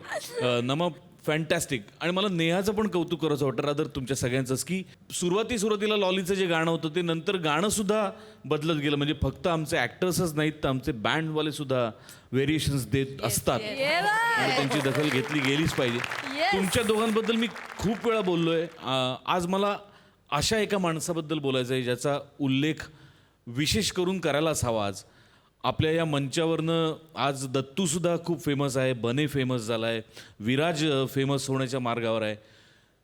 नमा फॅन्टॅस्टिक. आणि मला नेहाचं पण कौतुक करायचं वाटतं रादर तुमच्या सगळ्यांचंच, की सुरुवातीला लॉलीचं जे गाणं होतं ते नंतर गाणंसुद्धा बदलत गेलं. म्हणजे फक्त आमचे ॲक्टर्सच नाहीत तर आमचे बँडवाले सुद्धा व्हेरिएशन्स देत असतात ये बाय. आणि त्यांची दखल घेतली गेलीच पाहिजे. Yes. तुमच्या दोघांबद्दल मी खूप वेळा बोललोय. आज मला अशा एका माणसाबद्दल बोलायचं आहे ज्याचा उल्लेख विशेष करून करायलाच हवा. आज आपल्या या मंचावरनं आज दत्तूसुद्धा खूप फेमस आहे, बने फेमस झाला आहे, विराज फेमस होण्याच्या मार्गावर आहे.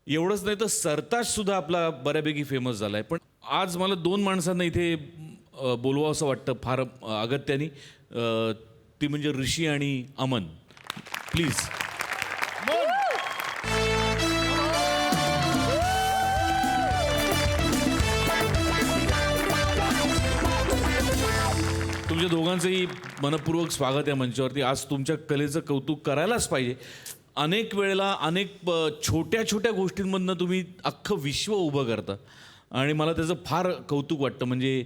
एवढंच नाही तर सरताजसुद्धा आपला बऱ्यापैकी फेमस झाला आहे. पण आज मला 2 माणसांना इथे बोलवावं असं वाटतं फार अगत्याने. ती म्हणजे ऋषी आणि अमन. प्लीज. तुमच्या दोघांचंही मनपूर्वक स्वागत या मंचावरती. आज तुमच्या कलेचं कौतुक करायलाच पाहिजे. अनेक वेळेला छोट्या छोट्या गोष्टींमधनं तुम्ही अख्खं विश्व उभं करता आणि मला त्याचं फार कौतुक वाटतं. म्हणजे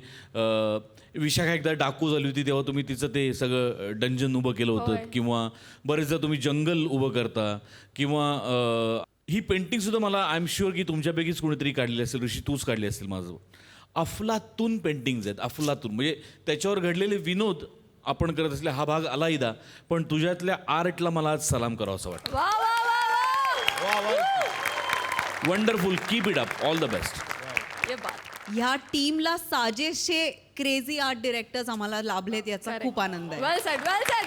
विशाखा एकदा डाकू झाली होती तेव्हा तुम्ही तिचं ते सगळं डंजन उभं केलं होतं, किंवा बरेचदा तुम्ही जंगल उभं करता, किंवा ही पेंटिंगसुद्धा मला आय एम शुअर की तुमच्यापैकीच कोणीतरी काढली असेल. ऋषी तूच काढली असेल. माझं अफलातून पेंटिंग्ज आहेत, अफलातून. म्हणजे त्याच्यावर घडलेले विनोद आपण करत असले हा भाग अलाहिदा, पण तुझ्यातल्या आर्टला मला आज सलाम करावा असं वाटतं. वा वा वा वा. Wonderful. Keep it up. All the best. ये बात. ह्या टीमला साजेशे क्रेझी आर्ट डिरेक्टर्स आम्हाला लाभलेत याचा खूप आनंद आहे. वेल सेड, वेल सेड.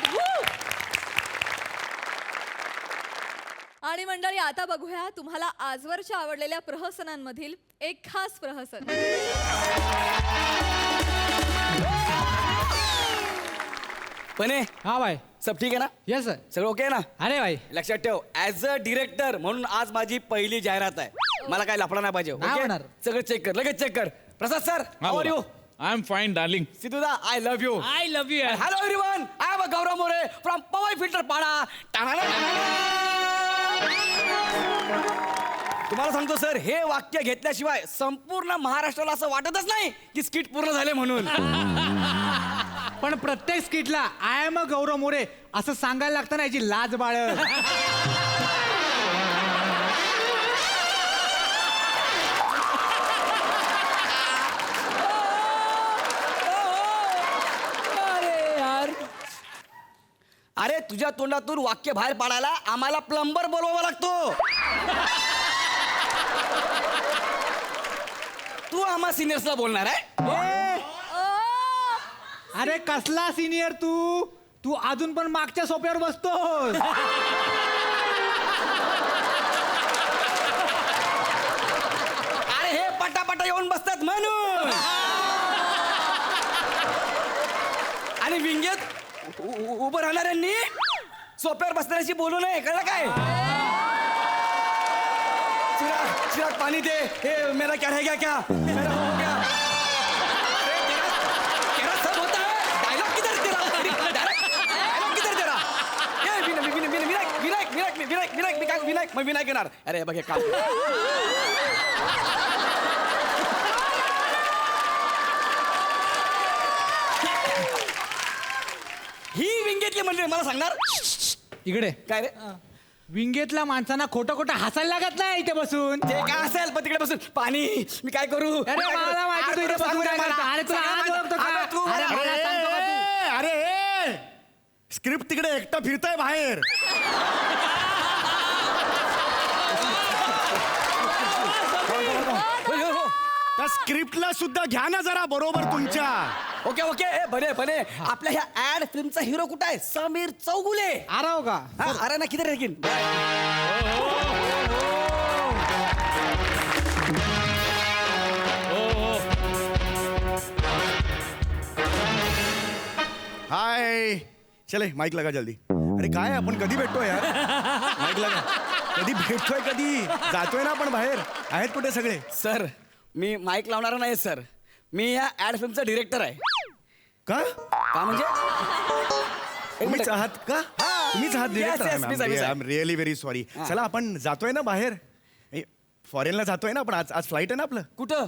आणि मंडळी आता बघूया तुम्हाला आजवरच्या आवडलेल्या प्रहसनांमधील एक खास प्रहसन. पणे हाँ भाई. सब ठीक आहे ना? Yes sir. सगळं ओके ना? अरे भाई. लक्षात ठेव, ॲज अ डिरेक्टर म्हणून आज माझी पहिली जाहिरात आहे. मला काय लफडा नाही पाहिजे. नाही okay? होणार. सगळं चेक कर, लगेच चेक कर. Prasad sir, how are you? I am fine darling. सिद्धूदा, I love you. I love you. Hello everyone, I am Gaurav More from Powai Filter Pada. तुम्हाला सांगतो सर, हे वाक्य घेतल्याशिवाय संपूर्ण महाराष्ट्राला असं वाटतच नाही की स्किट पूर्ण झाले म्हणून. पण प्रत्येक स्किटला आय एम अ गौरव मोरे असं सांगायला लागतं ना, याची लाज बाळ. अरे यार, अरे तुझ्या तोंडातून वाक्य बाहेर पाडायला आम्हाला प्लंबर बोलवावा लागतो. तू आम्हा सिनियर्सला बोलणार आहे? अरे कसला सिनियर तू? तू अजून पण मागच्या सोप्यावर बसतोस. अरे हे पटापटा येऊन बसतात म्हणून. आणि विंगेत उभं राहणाऱ्यांनी सोप्यावर बसणाऱ्याशी बोलू नये, कळलं काय? चिराग चिराग पाणी दे. हे मेरा क्या रह गया क्या? मेरा हो गया. अरे तेरा सब होता है. डायलॉग किधर तेरा? डायलॉग किधर तेरा? ये विनायक मग विनायक येणार. अरे बघ हे काम. ही विंगेतली म्हणजे मला सांगणार इकडे काय रे? विंगेतल्या माणसांना खोटं खोटं हसायला लागत नाही इथे बसून. ते काय असेल पण तिकडे बसून पाणी मी काय करू? अरे मला माहिती तू इथे बसून काय करतो. अरे तुला आज ओळखतो का? अरे मला सांगतो का तू? अरे स्क्रिप्ट तिकडे एकटा फिरताय बाहेर. त्या स्क्रिप्टला सुद्धा घ्या ना जरा बरोबर तुमच्या. Okay okay. ए, बने बने आपल्या ह्या ऍड फिल्मचा हिरो कुठं आहे? समीर चौगुले. आ रहा होगा. हाँ, अरे ना किधर लेकिन हाय चले माईक लगा जल्दी. अरे काय आपण कधी भेटतोय यार? माईक लगा. कधी भेटतोय, कधी जातोय ना आपण बाहेर? आहेत कुठे सगळे? सर मी माईक लावणार नाही सर. मी या ऍड फिल्मचा डिरेक्टर आहे. का का म्हणजे? तुम्हीच आहात का? तुम्हीच आहात Yes, yes, मीच आहे. I am really very sorry. चला आपण जातोय ना बाहेर, फॉरेनला जातोय ना आपण. आज आज फ्लाईट आहे ना आपलं. कुठं?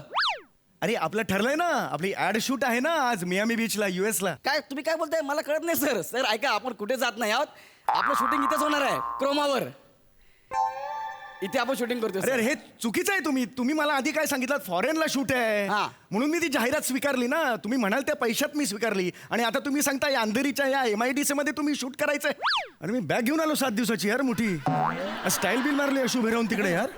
अरे आपलं ठरलंय ना, आपली ऍड शूट आहे ना आज मियामी बीचला, US ला. काय तुम्ही काय बोलताय? मला कळत नाही सर. सर ऐका, आपण कुठे जात नाही आहोत. आपलं शूटिंग इथेच होणार आहे क्रोमावर. इथे आपण शूटिंग करतो अरे अरे, हे चुकीचं आहे. तुम्ही मला आधी काय सांगितलं फॉरेनला शूट आहे हा. म्हणून मी ती जाहिरात स्वीकारली ना. तुम्ही म्हणाल त्या पैशात मी स्वीकारली आणि आता तुम्ही सांगता या अंधेरीच्या या MIDC मध्ये तुम्ही शूट करायचंय. आणि मी बॅग घेऊन आलो 7 दिवसाची यार मोठी स्टाईल बिल मारली अशुभ राहून तिकडे यार.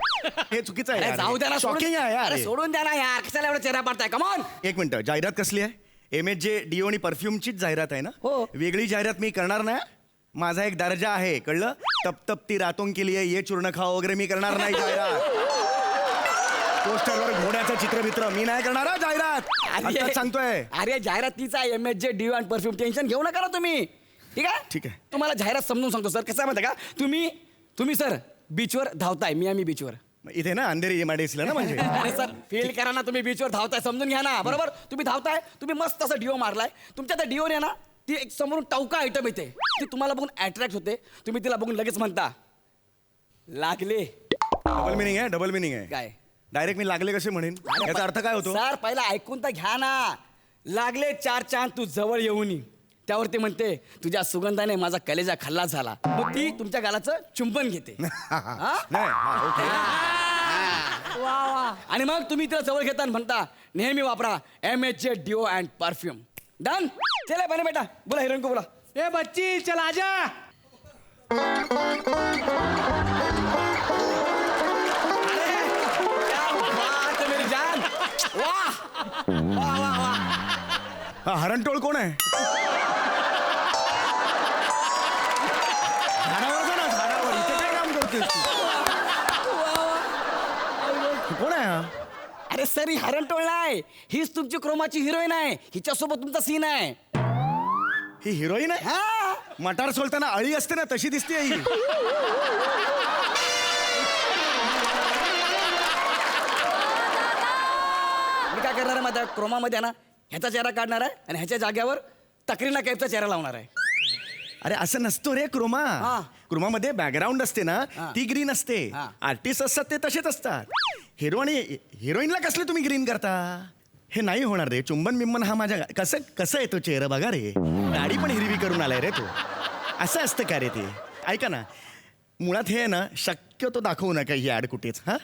हे चुकीचं आहे यार. जाऊ द्या ना, शॉकिंग आहे यार अरे, हे. सोडून द्या ना यार, कशाला एवढा चेहरा पाडताय? कमॉन. एक मिनिट, जाहिरात कसली आहे? MHJ डिओ आणि परफ्यूमचीच जाहिरात आहे ना. हो. वेगळी जाहिरात मी करणार नाही. माझा एक दर्जा आहे, कळलं? तप तपती रातों के लिए ये चूर्ण खाओ वगैरे मी करणार नाही जाहिरात. पोस्टरवर घोड्याचं चित्रमित्र मी नाही करणार हा जाहिरात. आत्ताच सांगतोय. अरे जाहिरात तीच आहे, MHJ डिओ आणि परफ्यूम. टेन्शन घेऊ नका ना तुम्ही. ठीक आहे, ठीक आहे. तुम्हाला जाहिरात समजून सांगतो सर. कसं आहे माहिती आहे का, तुम्ही सर बीचवर धावताय, मियामी बीचवर. इथे ना अंधेरी MIDC ला ना म्हणजे. अरे सर फील करा ना, तुम्ही बीचवर धावताय, समजून घ्या ना. बरोबर, तुम्ही धावताय, तुम्ही मस्त असं डिओ मारलाय. तुमच्या त्या डिओने ना ती एक समोरून टवका आयटम येते, ती तुम्हाला बघून अट्रॅक्ट होते. तुम्ही तिला बघून लगेच म्हणता लागले. डबल मिनिंग आहे, डबल मिनिंग आहे. काय? डायरेक्ट मी लागले कसे म्हणेन? याचा अर्थ काय होतो? सर पहिला ऐकून तर घ्या ना. लागले 4 चांद तू जवळ येऊन. त्यावरती म्हणते तुझ्या सुगंधाने माझा कलेजा खल्लास झाला. मग ती तुमच्या गालाचं चुंबन घेते. हा? नाही, हा, ओके. आणि मग तुम्ही तिला जवळ घेता आणि म्हणता नेहमी वापरा MHJ deo and perfume. Done. चला बने बेटा, बोला हिरोईन को बोला. ए बच्ची चल आजा. क्या बात है मेरी जान. वाह वाह वाह वाह. हा हरणटोळ कोण आहे? झाडावर जा ना, झाडावर. इथे काय काम करतोस तू? कोण आहे हा? अरे सर ही हरण टोळ नाही, हीच तुमची क्रोमाची हिरोईन आहे. हिच्यासोबत तुमचा सीन आहे. ही हिरोईन आहे? हा. मटार सोलताना अळी असते ना तशी दिसते ही. मी काय करणार आहे माझ्या क्रोमामध्ये ना, ह्याचा चेहरा काढणार आहे आणि ह्याच्या जाग्यावर तकरीना कैफचा चेहरा लावणार आहे. अरे असं नसतो रे क्रोमा. हा. क्रोमामध्ये बॅकग्राऊंड असते ना, हा. ती ग्रीन असते. हा. आर्टिस्ट असतात ते तसेच असतात. हिरो आणि हिरोईनला कसले तुम्ही ग्रीन करता? हे नाही होणार रे. चुंबन बिंबन हा माझ्या कसं येतो चेहरा बघा रे. दाढी पण हिरवी करून आलाय रे तो. असं असतं का रे ते? ऐका ना, मुळात हे आहे ना, शक्यतो दाखवू नका ही ऍड कुठेच. हा,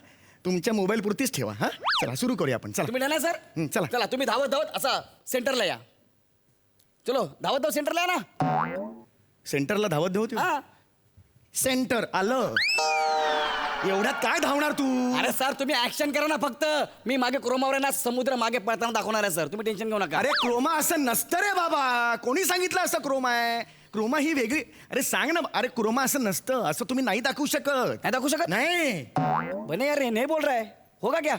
तुमच्या मोबाईल पुरतीच ठेवा. हा, चला सुरू करूया आपण. चला. तुम्ही डन आहे सर? चला. चला तुम्ही धावत धावत असा सेंटरला या. चलो धावत धावत सेंटरला या ना. सेंटरला धावत धावत येऊ? हा. सेंटर आलं. एवढ्यात काय धावणार तू? अरे सर तुम्ही ऍक्शन करा ना फक्त. मी मागे क्रोमावर आहे ना, समुद्र मागे पळताना दाखवणार आहे सर. तुम्ही टेन्शन घेऊ नका. अरे क्रोमा असं नसतं रे बाबा. कोणी सांगितलं असं क्रोमा आहे? क्रोमा ही वेगळी. अरे सांग ना. अरे क्रोमा असं नसतं. असं तुम्ही नाही दाखवू शकत. नाही दाखवू शकत? नाही. बने यार, नहीं बोल रहा है. होगा क्या?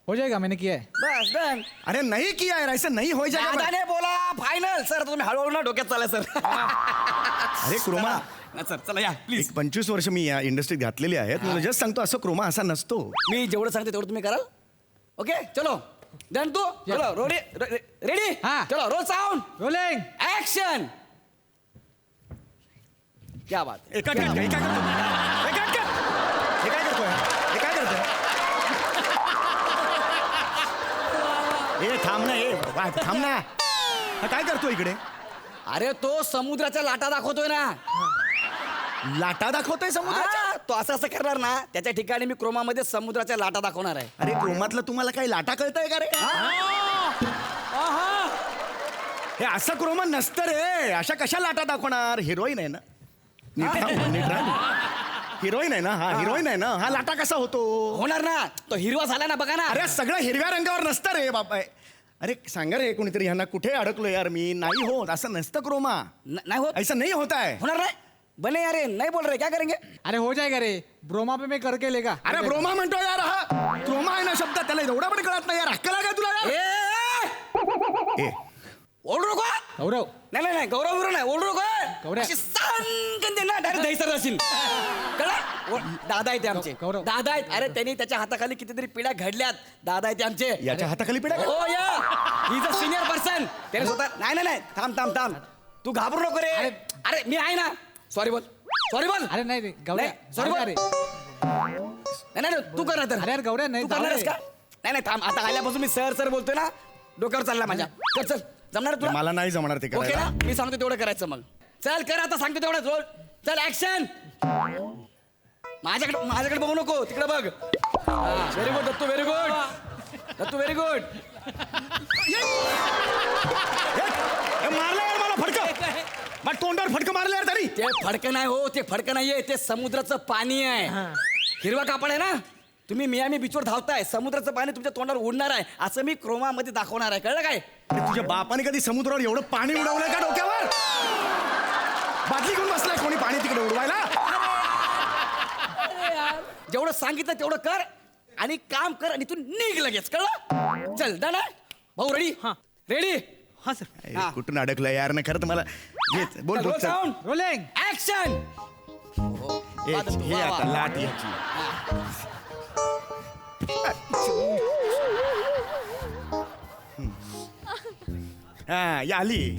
हो जाएगा, मैंने किया है. बस डन. अरे नाही किया यार, ऐसा नाही हो जाएगा. दादाने बोला फायनल. सर तुम्ही हळूहळू ना डोक्यात चाला सर. अरे क्रोमा, सर चला या प्लीज. एक 25 वर्ष मी या इंडस्ट्रीत घातलेली आहेत. मला जस्ट सांगतो, असं क्रोमा असा नसतो. मी जेवढं सांगते तेवढं तुम्ही कराल. ओके चलो डन. तू चलो रेडी. हाँ. चलो रोल साउंड रोलिंग. ऍक्शन. क्या बात है. हे काय करतोय? हे काय करतोय? हे काय करतोय? हे थांब ना. थांब ना. हा काय करतो इकडे? अरे तो समुद्राच्या लाटा दाखवतोय ना. लाटा दाखवतोय समुद्राच्या? हा, तो असं करणार ना, त्याच्या ठिकाणी मी क्रोमामध्ये समुद्राच्या लाटा दाखवणार आहे. अरे क्रोमातलं तुम्हाला काही लाटा कळतंय का रे? हे असं क्रोमा नसतं रे. अशा कशा लाटा दाखवणार? हिरोईन आहे ना. हिरोईन आहे ना. हा हिरोईन आहे ना. हा लाटा कसा होतो? होणार ना. तो हिरवा झाला ना बघा ना. अरे सगळं हिरव्या रंगावर नसतं रे बाबा. अरे सांगा रे कोणीतरी, ह्यांना कुठे अडकलो यार मी. नाही होत असं नसतं क्रोमा. नाही होत. ऐसा नहीं होता है. होणार नाही. बने यार नहीं बोल रहे, क्या करेंगे? अरे हो जाएगा रे. ब्रोमा पे मैं करके लेगा. अरे ब्रोमा म्हणतो यार. हा क्रोमा आहे ना शब्द, त्याला एवढा पण कळत नाही यार. अक्कल आहे का तुला यार? ए, ओरडू नको. गौरव. नाही नाही नाही गौरव बिरव नाही. ओरडू नको. गौरव. अशी सांगते ना डायरेक्ट दहीसर असेल. कळलं? दादा आहेत ते आमचे. गौरव. दादा आहेत. अरे त्यांनी त्याच्या हाताखाली कितीतरी पिढ्या घडल्यात. दादा आहेत ते आमचे. याच्या हाताखाली पिढ्या का? हो या. Is a senior person. त्याने स्वतः नाही नाही नाही थांब थांब थांब. तू घाबरू नको रे. अरे मी आहे ना. सॉरी बोल. सॉरी बोल. अरे नाही रे गौऱ्या. सॉरी बोल. रे. नाही नाही तू कर ना तर. अरे यार गौऱ्या नाही. तू करणार आहेस का? नाही नाही थांब. आता आल्यापासून मी सर बोलतोय ना, डोक्यावर चालला माझ्या. कर चल. जमणार तुला? मला नाही जमणार ते ओके करायला. ना. मी सांगतो तेवढं करायचं मग. चल कर आता. सांगतो तेवढं रोल. चल ऍक्शन. माझ्याकडे बघू नको, तिकडे बघ. Very good Dattu, very good Dattu, very good. मारलं यार मला फडकं. मला तोंडावर फडकं मारलं यार तरी. ते फडकं नाही हो, ते फडकं नाहीये, ते समुद्राचं पाणी आहे. हिरवा कापड आहे ना, तुम्ही मियामी बीचवर धावताय, समुद्राचं पाणी तुमच्या तोंडावर उडणार आहे, असं मी क्रोमामध्ये दाखवणार आहे, कळलं काय? अरे तुझ्या बापाने कधी समुद्रावर एवढं पाणी उडवलंय का डोक्यावर? बाटली घेऊन बसलाय कोणी पाणी तिकडे उडवायला? जेवढं सांगितलं तेवढं कर आणि काम कर आणि तू निघ लगेच, कळलं? चल डन आहे भाऊ, रेडी? रेडी? हा सर. हा. कुठून अडकलं यार ना, खरं तर मला बोल बोल चल. रोलिंग. ऍक्शन. हे आता लाट याची. हा या आली.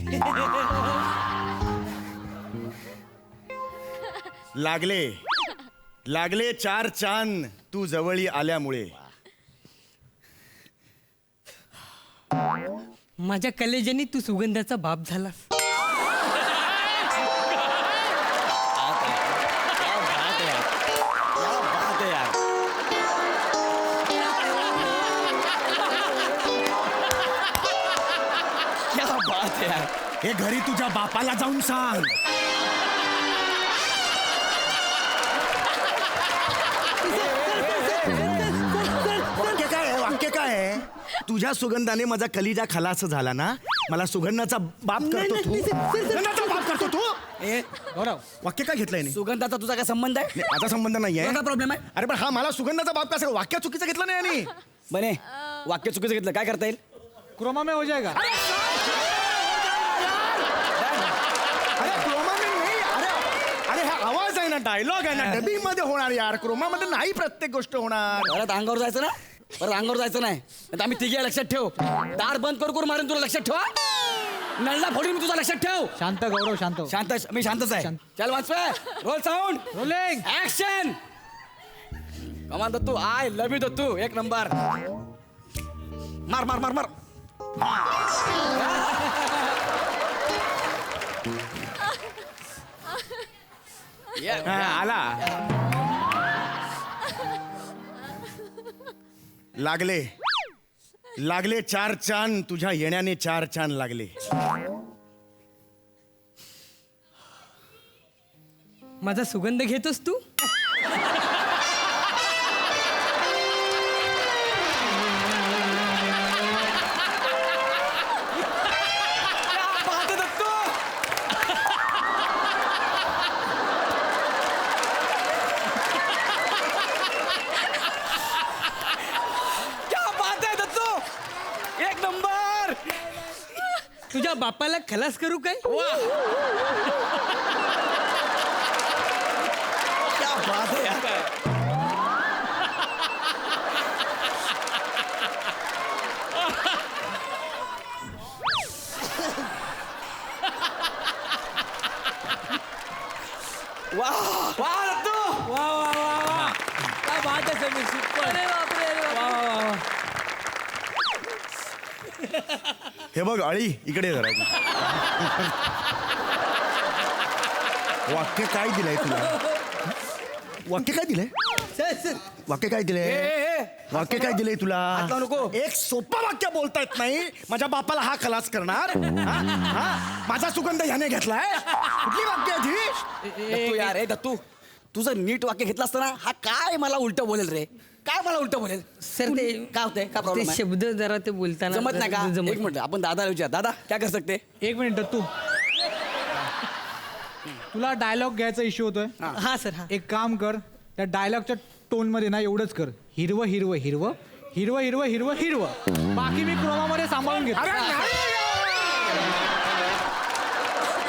लागले 4 चांद तू जवळी आल्यामुळे. माझ्या कलेजाने तू सुगंधाचा बाप झालास. क्या बात है यार. हे घरी तुझ्या बापाला जाऊन सांग. वाक्य काय आहे? तुझ्या सुगंधाने माझा कलिजा खलास झाला ना, मला सुगंधाचा बाप करतो तू. सुगंधाचा बाप करतो तू. ए गौरव. वाक्य काय घेतलंय नाही? सुगंधाचा तुझा काय संबंध आहे? माझा संबंध नाहीये. काय प्रॉब्लेम आहे? अरे पण हा मला सुगंधाचा बाप कसा? वाक्य चुकीचं घेतलं नाही आणि. बने वाक्य चुकीचं घेतलं, काय करता येईल? क्रोमा में हो जाएगा. अरे क्रोमा में नाही. अरे हा आवाज आहे ना, डायलॉग आहे ना, डबिंग मध्ये होणार यार. क्रोमा मध्ये नाही प्रत्येक गोष्ट होणार. परत अंगावर जायचं ना, परत अंगावर जायचं नाही. आता आम्ही तिघे आहे, लक्षात ठेव. दार बंद करून मारेन तुला, लक्षात ठेवा. नळला फोडून मी तुझा, लक्षात ठेव. शांत गौरव, शांत. शांत, मी शांतच आहे. शांत. चल वाचवे, रोल साऊंड, रोलिंग. ऍक्शन. कमान Dattu, I love you Dattu, एक नंबर. मार मार मार मार. हा, आला. लागले 4 चांद तुझ्या येण्याने, 4 चांद लागले. माझा सुगंध घेतोस तू. एक नंबर. तुझ्या बापाला खलास करू काय? क्या बात है यार. वाह वाह दत्तू. वा वा वा वा. क्या बात है समीर, सुपर. अरे बापरे, अरे वा बापरे. वा वा. हे बघ अळी, इकडे जरा. वाक्य काय दिलंय तुला? वाक्य काय दिलंय? वाक्य काय दिलंय? वाक्य काय दिलंय तुला? हात लावू नको. एक सोपं वाक्य बोलता येत नाही. माझ्या बापाला हा खलास करणार. हा? हा? माझा सुगंध ह्याने घेतलाय. कुठली वाक्य आहे ही? दत्तू यार, ए दत्तू, तुझं नीट वाक्य घेतलं असतं ना, हा काय मला उलट बोलेल रे, काय मला उलट बोलेल? सर ते काय होतंय, काय ते प्रॉब्लेम आहे? शब्द जरा ते बोलताना जमत नाही का? जमत एक मिनिट, आपण दादा विचार. दादा क्या कर सकते? 1 मिनिट दत्तू. तुला डायलॉग घ्यायचा इश्यू होतोय. हा सर, हा. एक काम कर, त्या डायलॉगच्या टोन मध्ये ना एवढंच कर. हिरवं हिरवं हिरवं हिरवं हिरवं हिरवं हिरवं. बाकी मी क्रोमा मध्ये सांभाळून घेतो. अरे नाही.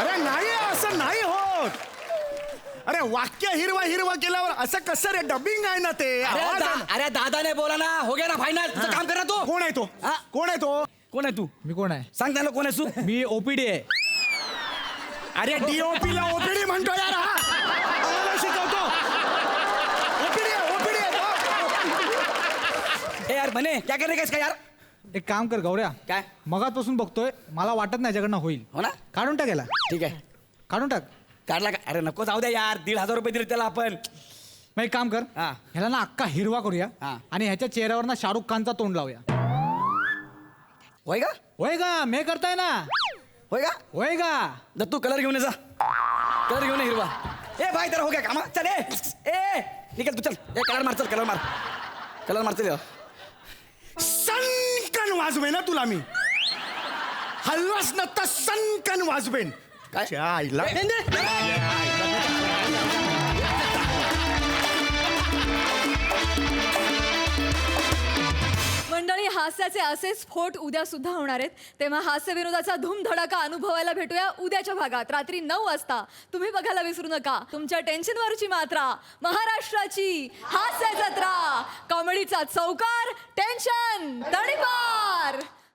अरे नाही, असं नाही होत. अरे वाक्य हिरवा हिरवा केल्यावर असं कसं रे? डबिंग आहे ना ते. आवाज आहे ना. अरे दादा ने बोला ना, हो गया ना फायनल. तुझं काम करा तू. कोण आहे तो? हा? कोण आहे तो? कोण आहे तू? मी कोण आहे? सांग त्याला कोण आहे तू? मी ओपीडी आहे. अरे डीओपी ला ओपीडी म्हणतो यार हा. आम्हाला शिकवतो. ओपीडी आहे, ओपीडी आहे तो. ए यार बने, क्या करने का इसका यार? एक काम कर गौऱ्या, काय? मगापासून बघतोय, मला वाटत नाही याच्याकडनं होईल. हो ना? काढून टाकायला. ठीक आहे, काढून टाक. काढला का? अरे नको जाऊ द्या यार, 1,500 रुपये दिले त्याला आपण. मग एक काम कर हा. ह्याला ना अख्खा हिरवा करूया हा. आणि ह्याच्या चेहऱ्यावर ना शाहरुख खानचा तोंड लावूया. होय का होय का मे करताय ना होय का होय का. दत्तू कलर घेऊन ये जा कलर घेऊन ये हिरवा. ए भाई तेरा हो गया काम चल ए निकल तू चल ए कलर मार चल कलर मार चल सनकन वाजवेन ना तुला मी हलवास ना तर सनकन वाजवेन काय आईला मंडळी, हास्याचे असे स्फोट उद्या सुद्धा होणार आहेत. तेव्हा हास्य विनोदाचा धूमधडाका अनुभवायला भेटूया उद्याच्या भागात रात्री 9 वाजता. तुम्ही बघायला विसरू नका तुमच्या टेन्शनवरची मात्रा, महाराष्ट्राची हास्य जत्रा, कॉमेडीचा चौकार, टेन्शन तडीपार.